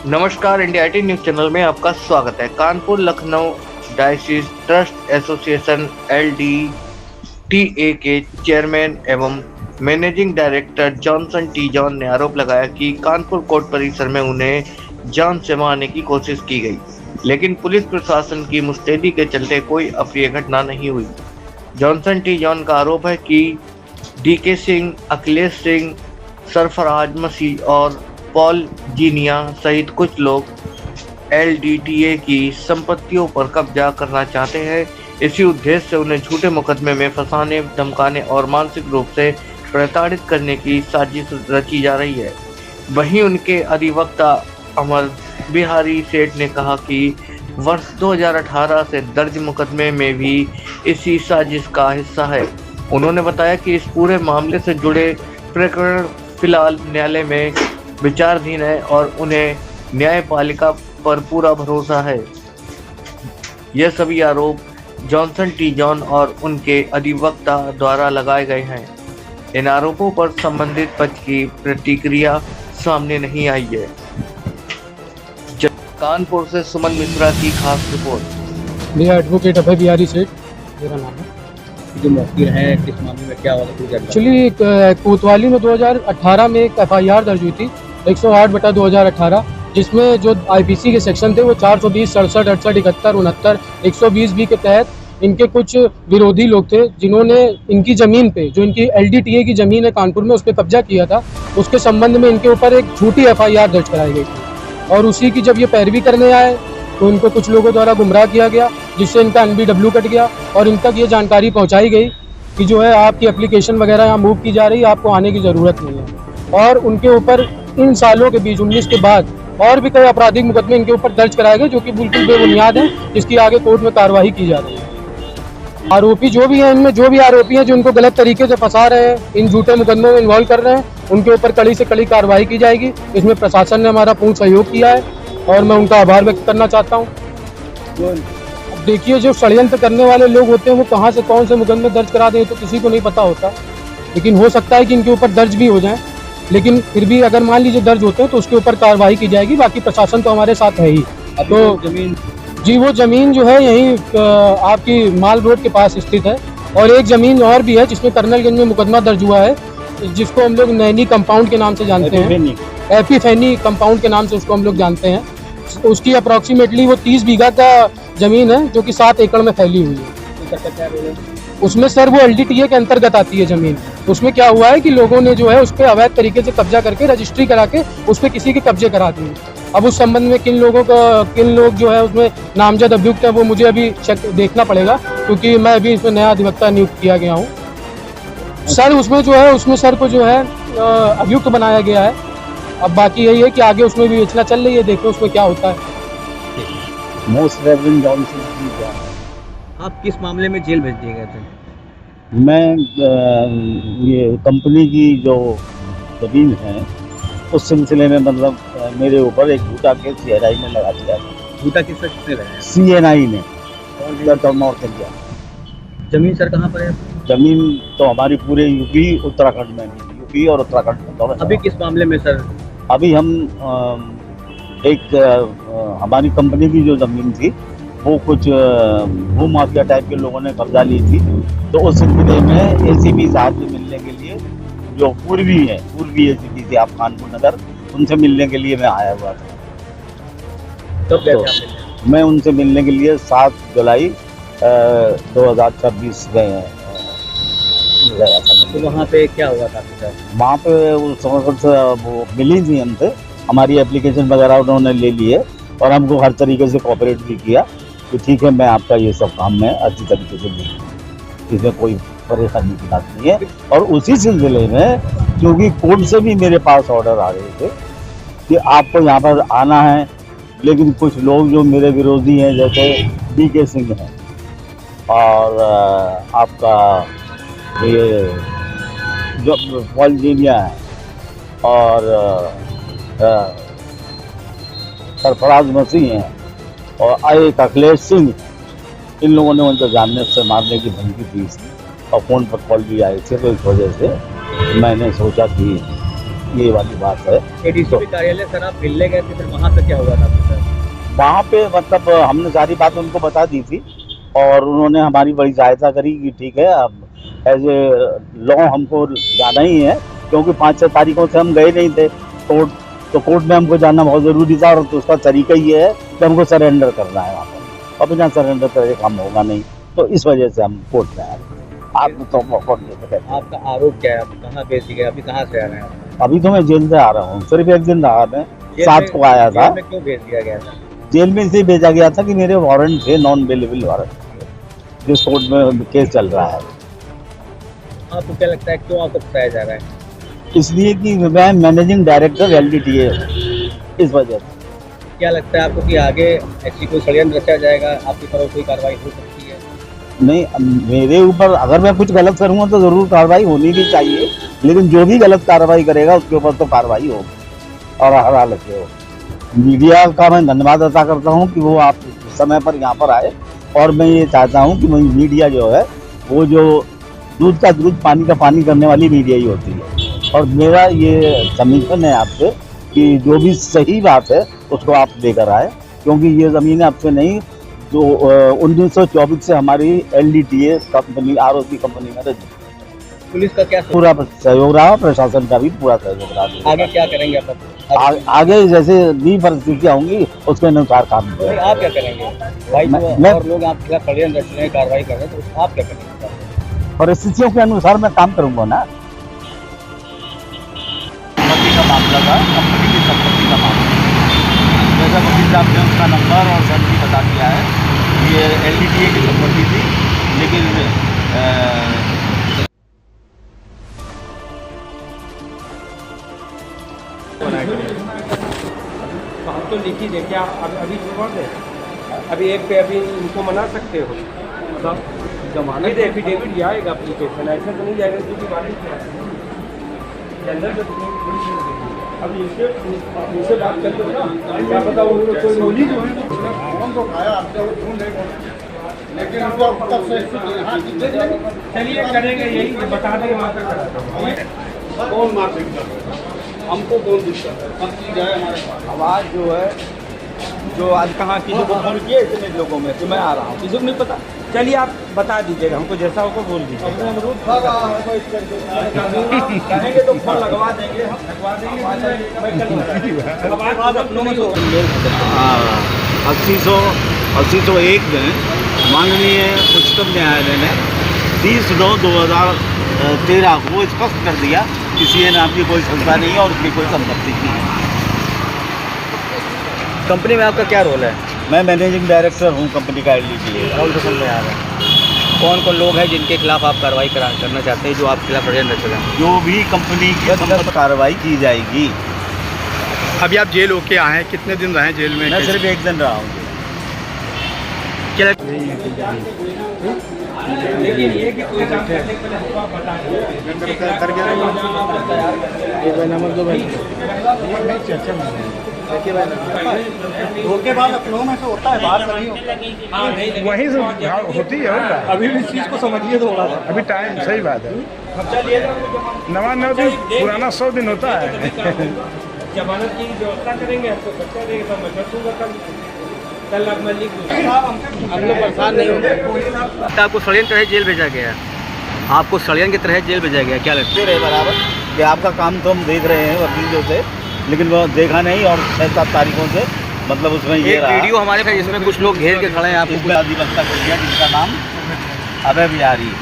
नमस्कार, India IT news channel में आपका स्वागत है। Kanpur Lucknow diocese trust association LDTA के चेयरमैन एवं managing director Johnson T John ने आरोप लगाया कि कानपुर कोर्ट परिसर में उन्हें जान से मारने की कोशिश की गई, लेकिन पुलिस प्रशासन की मुस्तैदी के चलते कोई अप्रिय घटना नहीं हुई। जॉनसन टी जॉन का आरोप है कि DK सिंह, अखिलेश सिंह, सरफराज मसीह और पॉल जीनिया सहित कुछ लोग LDTA की संपत्तियों पर कब्जा करना चाहते हैं। इसी उद्देश्य से उन्हें झूठे मुकदमे में फंसाने, धमकाने और मानसिक रूप से प्रताड़ित करने की साजिश रची जा रही है। वहीं उनके अधिवक्ता अमर बिहारी सेठ ने कहा कि वर्ष 2018 से दर्ज मुकदमे में भी इसी साजिश का हिस्सा है। उन्होंने बताया कि इस पूरे मामले से जुड़े प्रकरण फिलहाल न्यायालय में विचाराधीन है और उन्हें न्यायपालिका पर पूरा भरोसा है। यह सभी आरोप जॉनसन टी जॉन और उनके अधिवक्ता द्वारा लगाए गए हैं। इन आरोपों पर संबंधित पक्ष की प्रतिक्रिया सामने नहीं आई है। कानपुर से सुमन मिश्रा की खास रिपोर्ट। मेरा एडवोकेट अभय बिहारी सेठ मेरा नाम है। जो मौके है किस मामले में क्या हुआ? एक्चुअली कोतवाली में 2018 में एक FIR दर्ज हुई थी 108/2018, जिसमें जो IPC के सेक्शन थे वो 420, 67, 68, 71, 69, 120B के तहत इनके कुछ विरोधी लोग थे जिन्होंने इनकी ज़मीन पे, जो इनकी LDTA की ज़मीन है कानपुर में, उस पर कब्जा किया था। उसके संबंध में इनके ऊपर एक झूठी FIR दर्ज कराई गई थी और उसी की जब ये पैरवी करने आए तो इनको कुछ लोगों द्वारा गुमराह किया गया, जिससे इनका NBW कट गया और इन तक ये जानकारी पहुंचाई गई कि जो है आपकी एप्लीकेशन वगैरह यहाँ मूव की जा रही है, आपको आने की ज़रूरत नहीं है। और उनके ऊपर इन सालों के बीच 19 के बाद और भी कई आपराधिक मुकदमे इनके ऊपर दर्ज कराए गए, जो कि बिल्कुल बेबुनियाद हैं, जिसकी आगे कोर्ट में कार्रवाई की जा रही है। आरोपी जो भी हैं, इनमें जो भी आरोपी हैं जो इनको गलत तरीके से फंसा रहे हैं, इन झूठे मुकदमों में इन्वॉल्व कर रहे हैं, उनके ऊपर कड़ी से कड़ी कार्रवाई की जाएगी। इसमें प्रशासन ने हमारा पूर्ण सहयोग किया है और मैं उनका आभार व्यक्त करना चाहता हूँ। देखिए, जो षड्यंत्र करने वाले लोग होते हैं वो कहाँ से कौन से मुकदमे दर्ज करा दें तो किसी को नहीं पता होता, लेकिन हो सकता है कि इनके ऊपर दर्ज भी हो जाए, लेकिन फिर भी अगर मान लीजिए दर्ज होते हैं तो उसके ऊपर कार्रवाई की जाएगी। बाकी प्रशासन तो हमारे साथ है ही। तो जमीन जी, वो ज़मीन जो है यहीं आपकी माल रोड के पास स्थित है और एक ज़मीन और भी है जिसमें कर्नलगंज में मुकदमा दर्ज हुआ है, जिसको हम लोग नैनी कंपाउंड के नाम से जानते हैं, एपिफैनी कंपाउंड के नाम से उसको हम लोग जानते हैं। उसकी अप्रॉक्सीमेटली वो 30 बीघा का ज़मीन है जो कि 7 एकड़ में फैली हुई है। उसमें सर वो LDTA के अंतर्गत आती है ज़मीन। उसमें क्या हुआ है कि लोगों ने जो है उस पर अवैध तरीके से कब्जा करके रजिस्ट्री करा के उस पर किसी के कब्जे करा दिए। अब उस संबंध में किन लोग जो है उसमें नामजद अभियुक्त है वो मुझे अभी चेक देखना पड़ेगा, क्योंकि मैं अभी इसमें नया अधिवक्ता नियुक्त किया गया हूँ। सर उसमें जो है उसमें सर को जो है अभियुक्त बनाया गया है। अब बाकी यही है कि आगे उसमें भी विवेचना चल रही है, देखो उसमें क्या होता है। मोस्ट रेवरेंड जॉनसन जी का आप किस मामले में जेल भेज दिए गए थे? मैं ये कंपनी की जो ज़मीन है उस सिलसिले में मतलब मेरे ऊपर एक झूठा केस CNI ने लगा दिया था। झूठा किससे किसने लगाया? CNI ने नॉर्थ इंडिया। जमीन सर कहाँ पर है? ज़मीन तो हमारी पूरे यूपी उत्तराखंड में है, यूपी और उत्तराखंड में दोनों। अभी किस मामले में सर? अभी हम हमारी कंपनी की जो ज़मीन थी वो कुछ भू माफिया टाइप के लोगों ने कब्जा ली थी, तो उस सिलसिले में ACP साहब से मिलने के लिए, जो पूर्वी ACP थे आप कानपुर नगर, उनसे मिलने के लिए मैं आया हुआ था। कब गए तो थे आप? मैं उनसे मिलने के लिए 7 जुलाई 2026 में गया था। तो वहाँ पे क्या हुआ था आपके साथ? वहाँ पे उस वक्त वो मिली थी हमसे, हमारी एप्लीकेशन वगैरह उन्होंने ले लिए और हमको हर तरीके से कोऑपरेट भी किया कि ठीक है, मैं आपका ये सब काम मैं अच्छी तरीके से देखूँ, इसमें कोई परेशानी की बात नहीं है। और उसी सिलसिले में क्योंकि कोर्ट से भी मेरे पास ऑर्डर आ रहे थे कि आपको यहाँ पर आना है, लेकिन कुछ लोग जो मेरे विरोधी हैं जैसे DK सिंह हैं और आपका ये जो पॉल जीनिया है और सरफराज मसीह हैं और एक अखिलेश सिंह, इन लोगों ने उनको जानने से मारने की धमकी दी और फ़ोन पर कॉल भी आए थे। तो इस वजह से मैंने सोचा कि ये वाली बात है। एडीसीपी कार्यालय सर आप मिलने गए थे, फिर वहाँ पे क्या हुआ था आपके साथ? वहाँ पे मतलब हमने सारी बात उनको बता दी थी और उन्होंने हमारी बड़ी सहायता करी कि ठीक है, अब एज ए लॉ हमको जाना ही है, क्योंकि 5-6 तारीखों से हम गए नहीं थे कोर्ट, तो कोर्ट में हमको जाना बहुत ज़रूरी था और तो उसका तरीका ये है कि हमको सरेंडर करना है वहाँ पर, और बिना सरेंडर करे काम होगा नहीं, तो इस वजह से हम कोर्ट में आए। आप तो मौका नहीं देते। आपका आरोप क्या है? आप कहाँ बेच गए? अभी कहाँ से आ रहे हैं आप? अभी तो मैं जेल से आ रहा हूँ, सिर्फ एक दिन रहा मैं, जेल 7 में- को आया था। जेल में क्यों भेज दिया गया था? जेल में इसलिए भेजा गया था कि मेरे वारंट थे, नॉन अवेलेबल वारंट, जिस कोर्ट में केस चल रहा है, आपको क्या लगता है क्यों आपको फंसाया जा रहा है? इसलिए कि मैं मैनेजिंग डायरेक्टर LDTA इस वजह से। क्या लगता है आपको कि आगे ऐसी कोई षड्यंत्र रचा जाएगा, आपकी तरफ कोई कार्रवाई हो सकती है? नहीं, मेरे ऊपर अगर मैं कुछ गलत करूँगा तो ज़रूर कार्रवाई होनी भी चाहिए, लेकिन जो भी गलत कार्रवाई करेगा उसके ऊपर तो कार्रवाई होगी और हर हालत से हो। मीडिया का मैं धन्यवाद अदा करता हूँ कि वो आप समय पर यहाँ पर आए, और मैं ये चाहता हूँ कि मीडिया जो है वो जो दूध का दूध पानी का पानी करने वाली मीडिया ही होती है, और मेरा ये समीकरण है आपसे कि जो भी सही बात है उसको आप लेकर आए, क्योंकि ये ज़मीनें आपसे नहीं, जो 1924 से हमारी LDTA कंपनी ROC कंपनी में रजिस्टर, पुलिस का क्या पूरा सहयोग रहा, प्रशासन का भी पूरा सहयोग रहा। आगे क्या करेंगे आप? आगे जैसे भी परिस्थितियाँ होंगी उसके अनुसार काम नहीं, करेंगे। आप क्या करेंगे भाई? मैं- और लोग आपके खिलाफ षड्यंत्र रच रहे हैं, कार्रवाई कर रहे हैं, तो आप क्या करेंगे? परिस्थितियों के अनुसार मैं काम करूंगा ना। संपत्ति का मामला था, कंपनी की संपत्ति का मामला, जैसा वकील साहब ने उसका नंबर और सैलरी बता दिया है, ये LDTA की संपत्ति थी, लेकिन तो हम तो लिखी दे क्या अभी छोड़ दे? अभी एक पे अभी इनको मना सकते हो? मतलब जमानत एफिडेविट जाएगा एप्लीकेशन, ऐसा तो नहीं जाएगा क्योंकि मालिक क्या है जनरल से अब इनसे बात करते हो ना, क्या पता वो कोई जो है तो खाया आपने वो ढूंढ लेकिन उनको तब से चलिए करेंगे यही बता देंगे वहाँ तक कौन मार देगा हमको, कौन दिक्कत है? सब चीज़ है हमारे पास। आवाज़ जो है जो आज कहाँ किसी को फोन किए इतने लोगों में तो मैं आ रहा हूँ, किसी को नहीं पता। चलिए आप बता दीजिएगा हमको, जैसा होगा बोल दीजिए। कहेंगे तो फोन लगवा देंगे, हम लगवा देंगे। 8001 में माननीय उच्चतम न्यायालय ने 30/9/2013 को स्पष्ट कर दिया कि CA नाम की कोई संस्था नहीं है और उसकी कोई संपत्ति नहीं है। कंपनी में आपका क्या रोल है? मैं मैनेजिंग डायरेक्टर हूँ कंपनी का LDTA। कौन से में आ रहा है? कौन कौन लोग हैं जिनके खिलाफ आप कार्रवाई करना चाहते हैं, जो आपके खिलाफ षड्यंत्र रच रहे हैं? जो भी कंपनी की संपत्ति कार्रवाई की जाएगी। अभी आप जेल होके आए हैं, कितने दिन रहे जेल में? मैं सिर्फ एक दिन रहा हूँ। लेकिन ये कि कोई काम करने के पहले हमको आप बता धोखेबाज अपनों में से होता है, बाहर नहीं होता। वहीं से होती है और क्या? अभी भी इस चीज़ को समझिए थोड़ा सा। अभी टाइम सही बात है, चलिए नवा 9 दिन पुराना 100 दिन होता है। जमानत की व्यवस्था करेंगे, हमको बच्चा देंगे तो मैं कर दूंगा कल अब मैं लिख दूँगा। हम लोग परेशान नहीं होंगे। आपको षड्यंत्र है जेल भेजा गया है, आपको षड्यंत्र की तरह जेल भेजा गया, क्या लगता है? रहे बराबर कि आपका काम तो हम देख रहे हैं वकीलों से, लेकिन वो देखा नहीं, और 6-7 तारीखों से मतलब उसमें ये एक रहा। वीडियो हमारे पास जिसमें कुछ लोग घेर के खड़े हैं आपको इसमें अधिवक्ता को दिया जिनका नाम अभय बिहारी है।